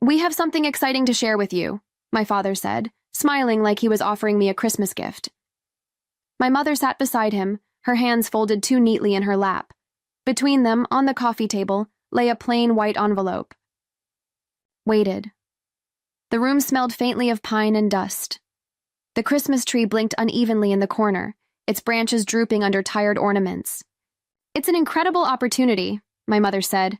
"We have something exciting to share with you," my father said, smiling like he was offering me a Christmas gift. My mother sat beside him, her hands folded too neatly in her lap. Between them, on the coffee table, lay a plain white envelope. Waited. The room smelled faintly of pine and dust. The Christmas tree blinked unevenly in the corner, its branches drooping under tired ornaments. "It's an incredible opportunity," my mother said.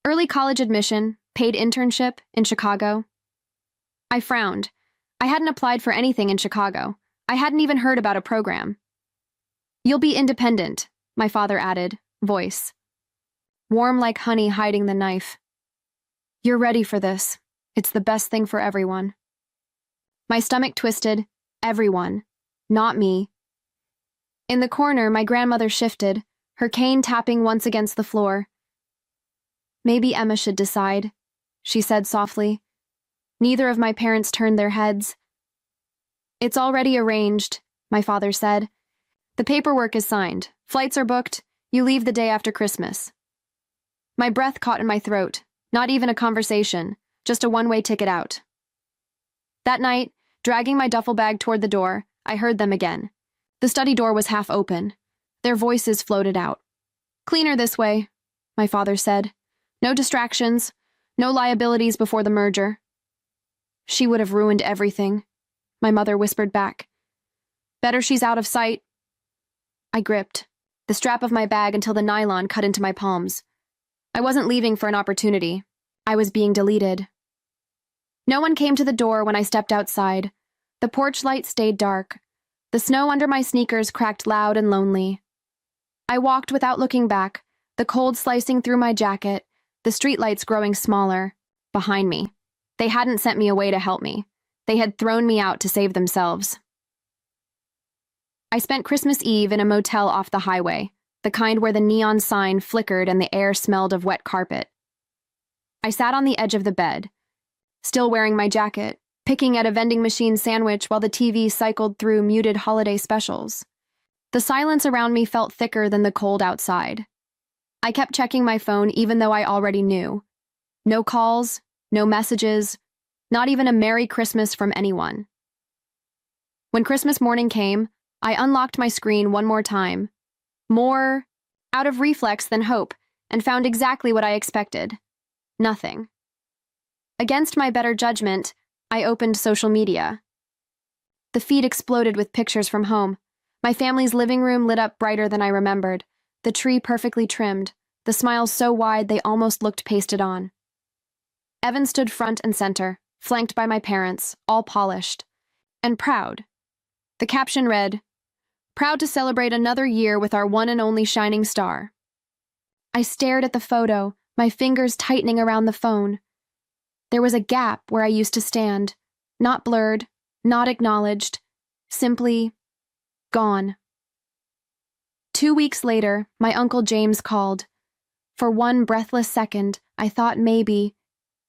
"Early college admission, paid internship in Chicago." I frowned. I hadn't applied for anything in Chicago. I hadn't even heard about a program. "You'll be independent," my father added, voice warm like honey hiding the knife. "You're ready for this. It's the best thing for everyone." My stomach twisted. Everyone. Not me. In the corner, my grandmother shifted, her cane tapping once against the floor. "Maybe Emma should decide," she said softly. Neither of my parents turned their heads. "It's already arranged," my father said. "The paperwork is signed. Flights are booked. You leave the day after Christmas." My breath caught in my throat. Not even a conversation, just a one-way ticket out. That night, dragging my duffel bag toward the door, I heard them again. The study door was half open. Their voices floated out. "Cleaner this way," my father said. "No distractions. No liabilities before the merger." "She would have ruined everything," my mother whispered back. "Better she's out of sight." I gripped the strap of my bag until the nylon cut into my palms. I wasn't leaving for an opportunity. I was being deleted. No one came to the door when I stepped outside. The porch light stayed dark. The snow under my sneakers cracked loud and lonely. I walked without looking back, the cold slicing through my jacket, the streetlights growing smaller, behind me. They hadn't sent me away to help me. They had thrown me out to save themselves. I spent Christmas Eve in a motel off the highway, the kind where the neon sign flickered and the air smelled of wet carpet. I sat on the edge of the bed, still wearing my jacket, picking at a vending machine sandwich while the TV cycled through muted holiday specials. The silence around me felt thicker than the cold outside. I kept checking my phone even though I already knew. No calls, no messages, not even a Merry Christmas from anyone. When Christmas morning came, I unlocked my screen one more time. More out of reflex than hope, and found exactly what I expected. Nothing. Against my better judgment, I opened social media. The feed exploded with pictures from home. My family's living room lit up brighter than I remembered, the tree perfectly trimmed, the smiles so wide they almost looked pasted on. Evan stood front and center, flanked by my parents, all polished, and proud. The caption read, "Proud to celebrate another year with our one and only shining star." I stared at the photo, my fingers tightening around the phone. There was a gap where I used to stand, not blurred, not acknowledged, simply gone. 2 weeks later, my Uncle James called. For one breathless second, I thought maybe,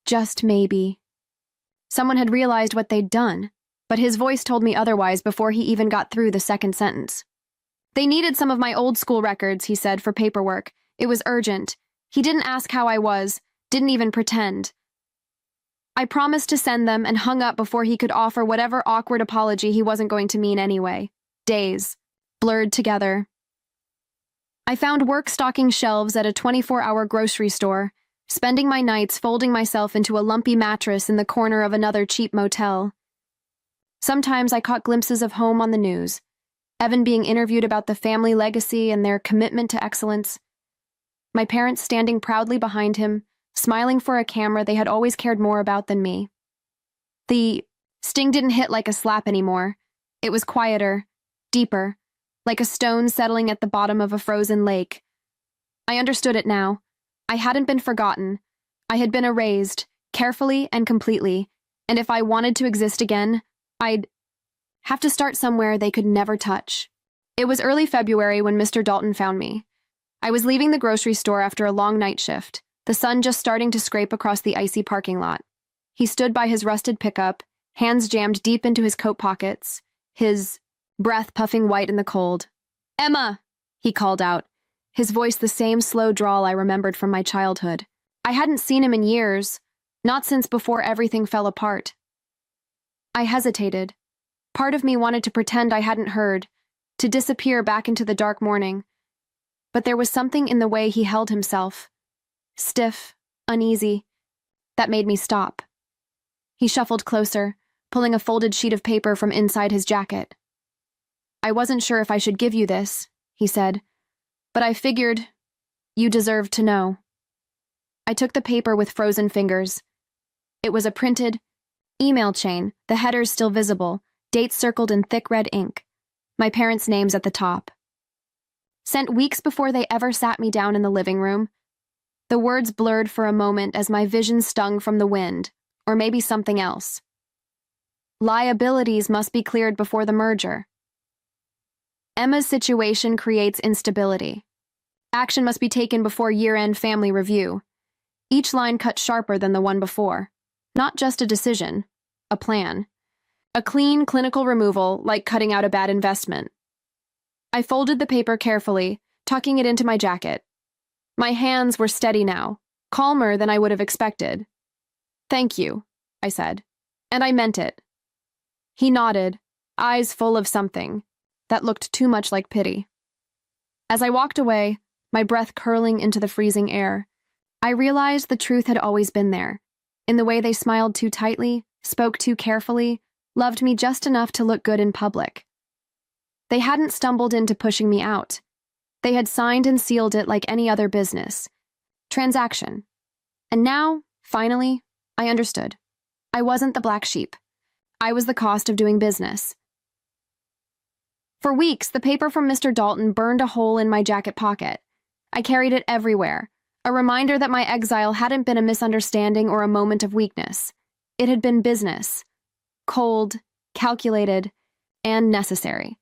just maybe, someone had realized what they'd done, but his voice told me otherwise before he even got through the second sentence. "They needed some of my old school records," he said, "for paperwork. It was urgent. He didn't ask how I was, didn't even pretend." I promised to send them and hung up before he could offer whatever awkward apology he wasn't going to mean anyway. Days, blurred together. I found work stocking shelves at a 24-hour grocery store, spending my nights folding myself into a lumpy mattress in the corner of another cheap motel. Sometimes I caught glimpses of home on the news, Evan being interviewed about the family legacy and their commitment to excellence. My parents standing proudly behind him, smiling for a camera they had always cared more about than me. The sting didn't hit like a slap anymore. It was quieter, deeper, like a stone settling at the bottom of a frozen lake. I understood it now. I hadn't been forgotten. I had been erased, carefully and completely, and if I wanted to exist again, I'd have to start somewhere they could never touch. It was early February when Mr. Dalton found me. I was leaving the grocery store after a long night shift, the sun just starting to scrape across the icy parking lot. He stood by his rusted pickup, hands jammed deep into his coat pockets, his breath puffing white in the cold. "Emma!" he called out, his voice the same slow drawl I remembered from my childhood. I hadn't seen him in years, Not since before everything fell apart. I hesitated. Part of me wanted to pretend I hadn't heard, to disappear back into the dark morning. But there was something in the way he held himself, stiff, uneasy, that made me stop. He shuffled closer, pulling a folded sheet of paper from inside his jacket. "I wasn't sure if I should give you this," he said, "but I figured you deserved to know." I took the paper with frozen fingers. It was a printed email chain, the headers still visible, dates circled in thick red ink, my parents' names at the top. Sent weeks before they ever sat me down in the living room. The words blurred for a moment as my vision stung from the wind, or maybe something else. Liabilities must be cleared before the merger. Emma's situation creates instability. Action must be taken before year-end family review. Each line cut sharper than the one before. Not just a decision, a plan. A clean, clinical removal, like cutting out a bad investment. I folded the paper carefully, tucking it into my jacket. My hands were steady now, calmer than I would have expected. "Thank you," I said, and I meant it. He nodded, eyes full of something that looked too much like pity. As I walked away, my breath curling into the freezing air, I realized the truth had always been there, in the way they smiled too tightly, spoke too carefully, loved me just enough to look good in public. They hadn't stumbled into pushing me out. They had signed and sealed it like any other business. Transaction. And now, finally, I understood. I wasn't the black sheep. I was the cost of doing business. For weeks, the paper from Mr. Dalton burned a hole in my jacket pocket. I carried it everywhere, a reminder that my exile hadn't been a misunderstanding or a moment of weakness. It had been business. Cold, calculated, and necessary.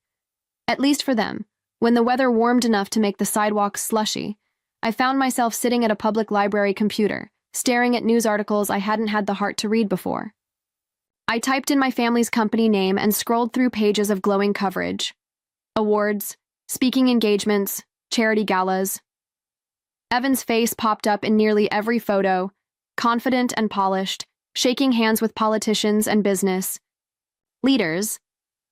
At least for them, when the weather warmed enough to make the sidewalks slushy, I found myself sitting at a public library computer, staring at news articles I hadn't had the heart to read before. I typed in my family's company name and scrolled through pages of glowing coverage. Awards, speaking engagements, charity galas. Evan's face popped up in nearly every photo, confident and polished, shaking hands with politicians and business leaders.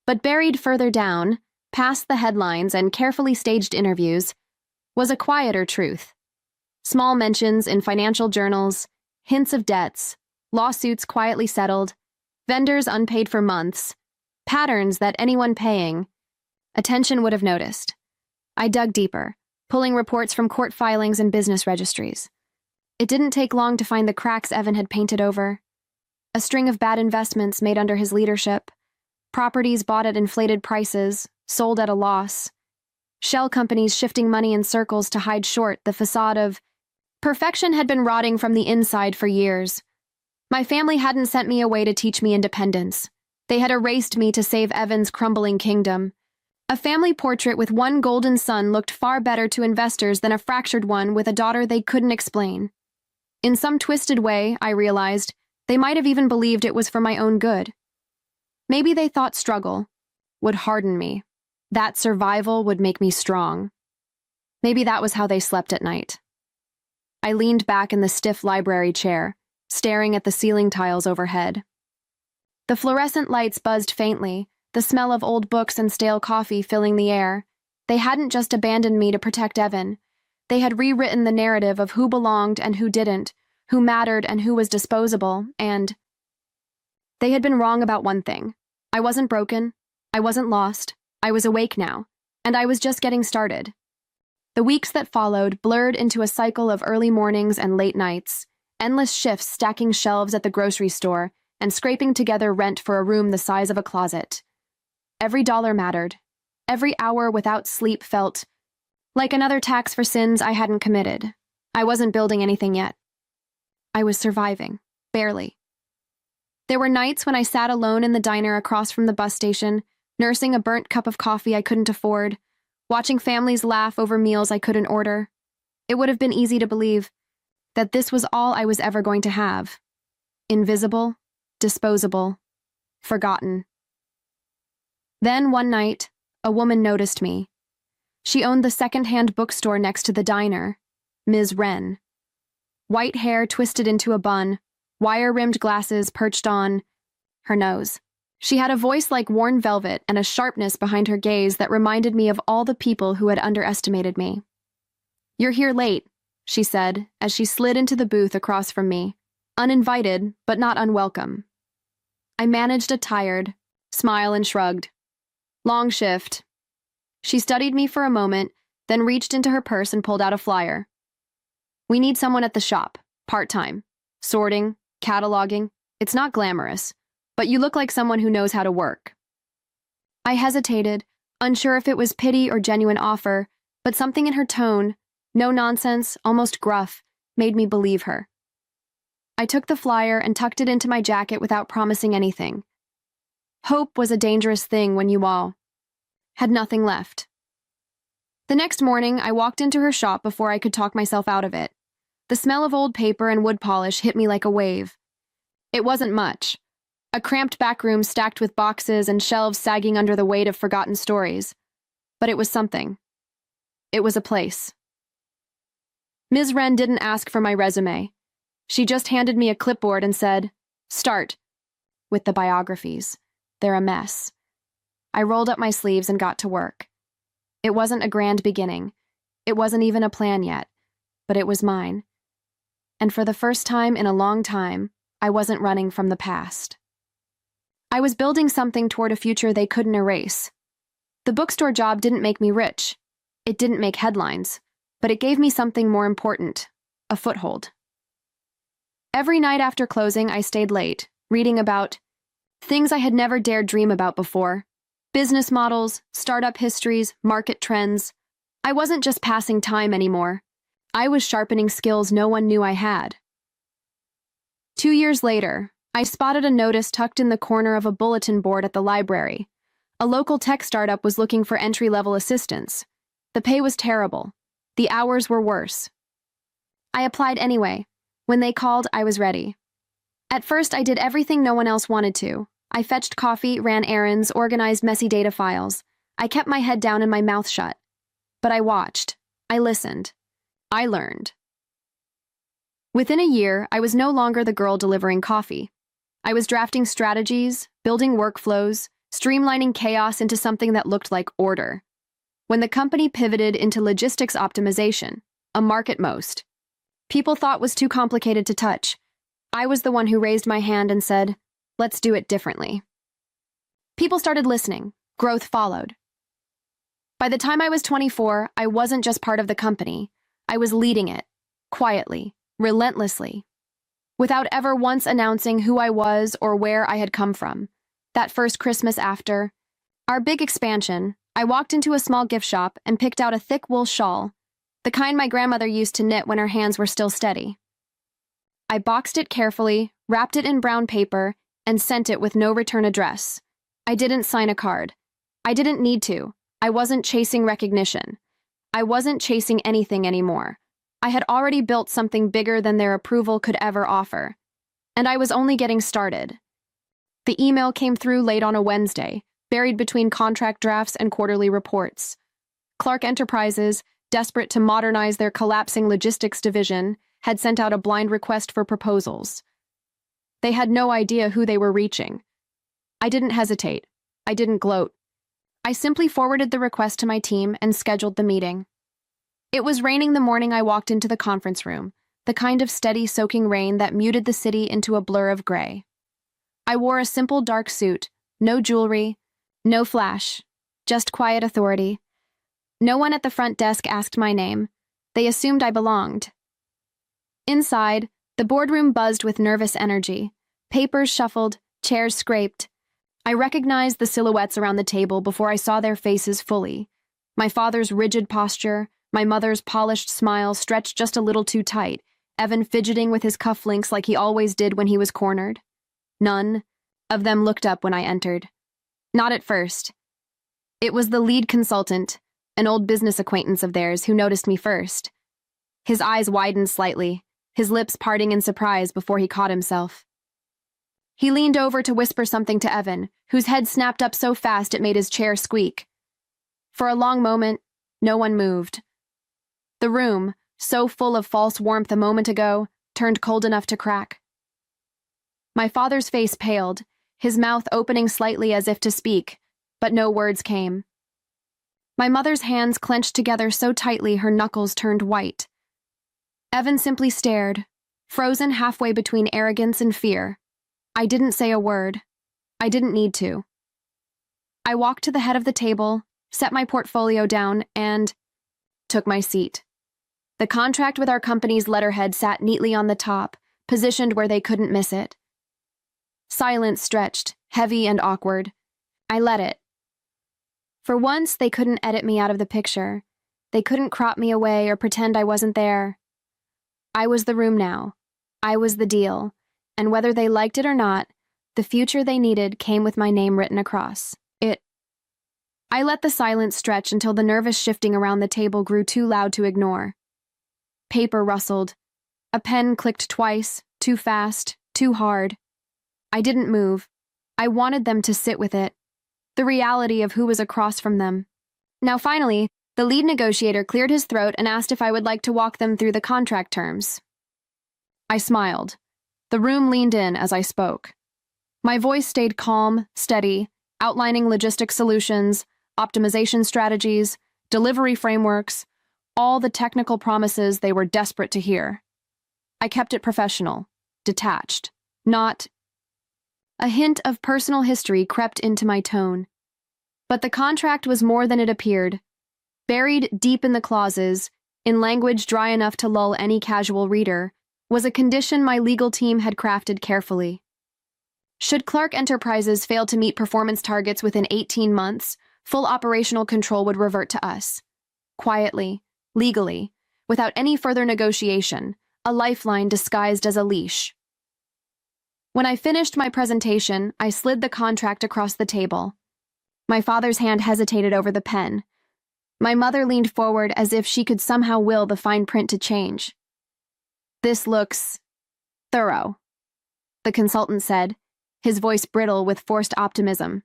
But buried further down, past the headlines and carefully staged interviews, was a quieter truth. Small mentions in financial journals, hints of debts, lawsuits quietly settled, vendors unpaid for months, patterns that anyone paying attention would have noticed. I dug deeper, pulling reports from court filings and business registries. It didn't take long to find the cracks Evan had painted over. A string of bad investments made under his leadership, properties bought at inflated prices, sold at a loss, shell companies shifting money in circles to hide short the facade of perfection had been rotting from the inside for years. My family hadn't sent me away to teach me independence. They had erased me to save Evan's crumbling kingdom. A family portrait with one golden son looked far better to investors than a fractured one with a daughter they couldn't explain. In some twisted way, I realized, they might have even believed it was for my own good. Maybe they thought struggle would harden me, that survival would make me strong. Maybe that was how they slept at night. I leaned back in the stiff library chair, staring at the ceiling tiles overhead. The fluorescent lights buzzed faintly, the smell of old books and stale coffee filling the air. They hadn't just abandoned me to protect Evan. They had rewritten the narrative of who belonged and who didn't, who mattered and who was disposable, and they had been wrong about one thing. I wasn't broken. I wasn't lost. I was awake now, and I was just getting started. The weeks that followed blurred into a cycle of early mornings and late nights, endless shifts stacking shelves at the grocery store and scraping together rent for a room the size of a closet. Every dollar mattered. Every hour without sleep felt like another tax for sins I hadn't committed. I wasn't building anything yet. I was surviving, barely. There were nights when I sat alone in the diner across from the bus station, nursing a burnt cup of coffee I couldn't afford, watching families laugh over meals I couldn't order. It would have been easy to believe that this was all I was ever going to have. Invisible, disposable, forgotten. Then one night, a woman noticed me. She owned the second-hand bookstore next to the diner, Ms. Wren. White hair twisted into a bun, wire-rimmed glasses perched on her nose. She had a voice like worn velvet and a sharpness behind her gaze that reminded me of all the people who had underestimated me. "You're here late," she said as she slid into the booth across from me, uninvited but not unwelcome. I managed a tired smile and shrugged. "Long shift." She studied me for a moment, then reached into her purse and pulled out a flyer. "We need someone at the shop, part-time. Sorting, cataloging. It's not glamorous, but you look like someone who knows how to work." I hesitated, unsure if it was pity or genuine offer, but something in her tone, no nonsense, almost gruff, made me believe her. I took the flyer and tucked it into my jacket without promising anything. Hope was a dangerous thing when you all had nothing left. The next morning, I walked into her shop before I could talk myself out of it. The smell of old paper and wood polish hit me like a wave. It wasn't much. A cramped back room stacked with boxes and shelves sagging under the weight of forgotten stories. But it was something. It was a place. Ms. Wren didn't ask for my resume. She just handed me a clipboard and said, "Start with the biographies. They're a mess." I rolled up my sleeves and got to work. It wasn't a grand beginning. It wasn't even a plan yet, but it was mine. And for the first time in a long time, I wasn't running from the past. I was building something toward a future they couldn't erase. The bookstore job didn't make me rich. It didn't make headlines, but it gave me something more important, a foothold. Every night after closing, I stayed late, reading about things I had never dared dream about before. Business models, startup histories, market trends. I wasn't just passing time anymore. I was sharpening skills no one knew I had. 2 years later, I spotted a notice tucked in the corner of a bulletin board at the library. A local tech startup was looking for entry-level assistants. The pay was terrible. The hours were worse. I applied anyway. When they called, I was ready. At first, I did everything no one else wanted to. I fetched coffee, ran errands, organized messy data files. I kept my head down and my mouth shut. But I watched. I listened. I learned. Within a year, I was no longer the girl delivering coffee. I was drafting strategies, building workflows, streamlining chaos into something that looked like order. When the company pivoted into logistics optimization, a market most people thought was too complicated to touch, I was the one who raised my hand and said, "Let's do it differently." People started listening. Growth followed. By the time I was 24, I wasn't just part of the company. I was leading it, quietly, relentlessly, without ever once announcing who I was or where I had come from. That first Christmas after our big expansion, I walked into a small gift shop and picked out a thick wool shawl, the kind my grandmother used to knit when her hands were still steady. I boxed it carefully, wrapped it in brown paper, and sent it with no return address. I didn't sign a card. I didn't need to. I wasn't chasing recognition. I wasn't chasing anything anymore. I had already built something bigger than their approval could ever offer. And I was only getting started. The email came through late on a Wednesday, buried between contract drafts and quarterly reports. Clark Enterprises, desperate to modernize their collapsing logistics division, had sent out a blind request for proposals. They had no idea who they were reaching. I didn't hesitate. I didn't gloat. I simply forwarded the request to my team and scheduled the meeting. It was raining the morning I walked into the conference room, the kind of steady, soaking rain that muted the city into a blur of gray. I wore a simple dark suit, no jewelry, no flash, just quiet authority. No one at the front desk asked my name. They assumed I belonged. Inside, the boardroom buzzed with nervous energy. Papers shuffled, chairs scraped. I recognized the silhouettes around the table before I saw their faces fully. My father's rigid posture, my mother's polished smile stretched just a little too tight, Evan fidgeting with his cufflinks like he always did when he was cornered. None of them looked up when I entered. Not at first. It was the lead consultant, an old business acquaintance of theirs, who noticed me first. His eyes widened slightly, his lips parting in surprise before he caught himself. He leaned over to whisper something to Evan, whose head snapped up so fast it made his chair squeak. For a long moment, no one moved. The room, so full of false warmth a moment ago, turned cold enough to crack. My father's face paled, his mouth opening slightly as if to speak, but no words came. My mother's hands clenched together so tightly her knuckles turned white. Evan simply stared, frozen halfway between arrogance and fear. I didn't say a word. I didn't need to. I walked to the head of the table, set my portfolio down, and took my seat. The contract with our company's letterhead sat neatly on the top, positioned where they couldn't miss it. Silence stretched, heavy and awkward. I let it. For once, they couldn't edit me out of the picture. They couldn't crop me away or pretend I wasn't there. I was the room now. I was the deal. And whether they liked it or not, the future they needed came with my name written across. I let the silence stretch until the nervous shifting around the table grew too loud to ignore. Paper rustled. A pen clicked twice, too fast, too hard. I didn't move. I wanted them to sit with it. The reality of who was across from them. Now finally, the lead negotiator cleared his throat and asked if I would like to walk them through the contract terms. I smiled. The room leaned in as I spoke. My voice stayed calm, steady, outlining logistic solutions, optimization strategies, delivery frameworks, all the technical promises they were desperate to hear. I kept it professional, detached, not. A hint of personal history crept into my tone. But the contract was more than it appeared. Buried deep in the clauses, in language dry enough to lull any casual reader, was a condition my legal team had crafted carefully. Should Clark Enterprises fail to meet performance targets within 18 months, full operational control would revert to us. Quietly, legally, without any further negotiation, a lifeline disguised as a leash. When I finished my presentation, I slid the contract across the table. My father's hand hesitated over the pen. My mother leaned forward as if she could somehow will the fine print to change. "This looks thorough," the consultant said, his voice brittle with forced optimism.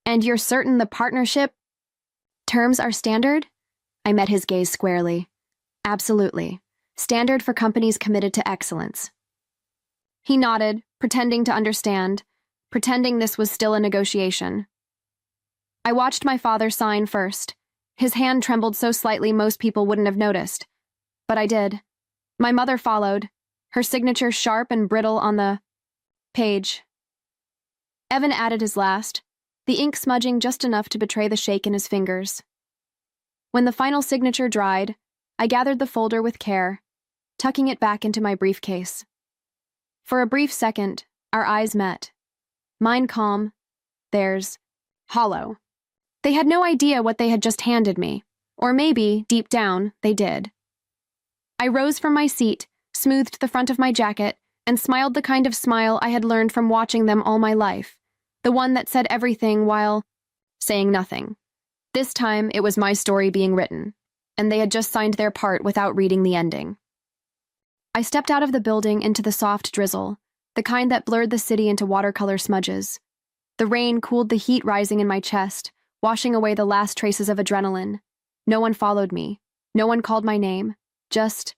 "And you're certain the partnership terms are standard?" I met his gaze squarely. "Absolutely. Standard for companies committed to excellence." He nodded, pretending to understand, pretending this was still a negotiation. I watched my father sign first. His hand trembled so slightly most people wouldn't have noticed. But I did. My mother followed, her signature sharp and brittle on the page. Evan added his last, the ink smudging just enough to betray the shake in his fingers. When the final signature dried, I gathered the folder with care, tucking it back into my briefcase. For a brief second, our eyes met. Mine calm, theirs hollow. They had no idea what they had just handed me, or maybe, deep down, they did. I rose from my seat, smoothed the front of my jacket, and smiled the kind of smile I had learned from watching them all my life, the one that said everything while saying nothing. This time, it was my story being written, and they had just signed their part without reading the ending. I stepped out of the building into the soft drizzle, the kind that blurred the city into watercolor smudges. The rain cooled the heat rising in my chest, washing away the last traces of adrenaline. No one followed me. No one called my name. Just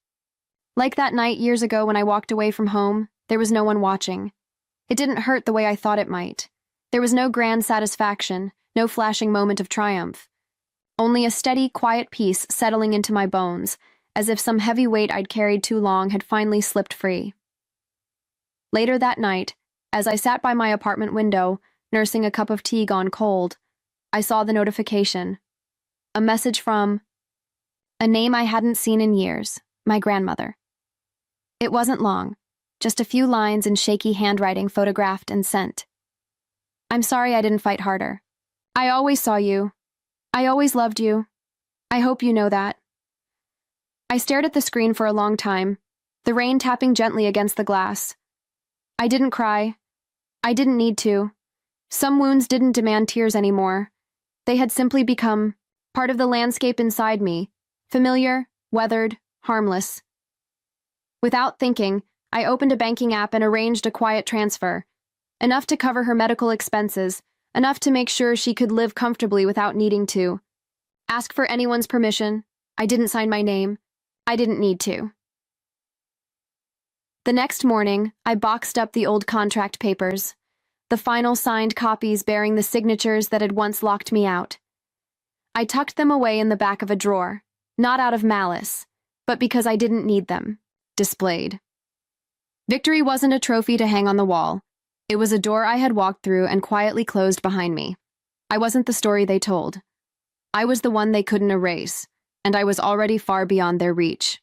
like that night years ago when I walked away from home, there was no one watching. It didn't hurt the way I thought it might. There was no grand satisfaction, no flashing moment of triumph. Only a steady, quiet peace settling into my bones, as if some heavy weight I'd carried too long had finally slipped free. Later that night, as I sat by my apartment window, nursing a cup of tea gone cold, I saw the notification. A message from a name I hadn't seen in years, my grandmother. It wasn't long, just a few lines in shaky handwriting photographed and sent. "I'm sorry I didn't fight harder. I always saw you. I always loved you. I hope you know that." I stared at the screen for a long time, the rain tapping gently against the glass. I didn't cry. I didn't need to. Some wounds didn't demand tears anymore. They had simply become part of the landscape inside me, familiar, weathered, harmless. Without thinking, I opened a banking app and arranged a quiet transfer, enough to cover her medical expenses, enough to make sure she could live comfortably without needing to ask for anyone's permission. I didn't sign my name. I didn't need to. The next morning, I boxed up the old contract papers, the final signed copies bearing the signatures that had once locked me out. I tucked them away in the back of a drawer, not out of malice, but because I didn't need them displayed. Victory wasn't a trophy to hang on the wall. It was a door I had walked through and quietly closed behind me. I wasn't the story they told. I was the one they couldn't erase, and I was already far beyond their reach.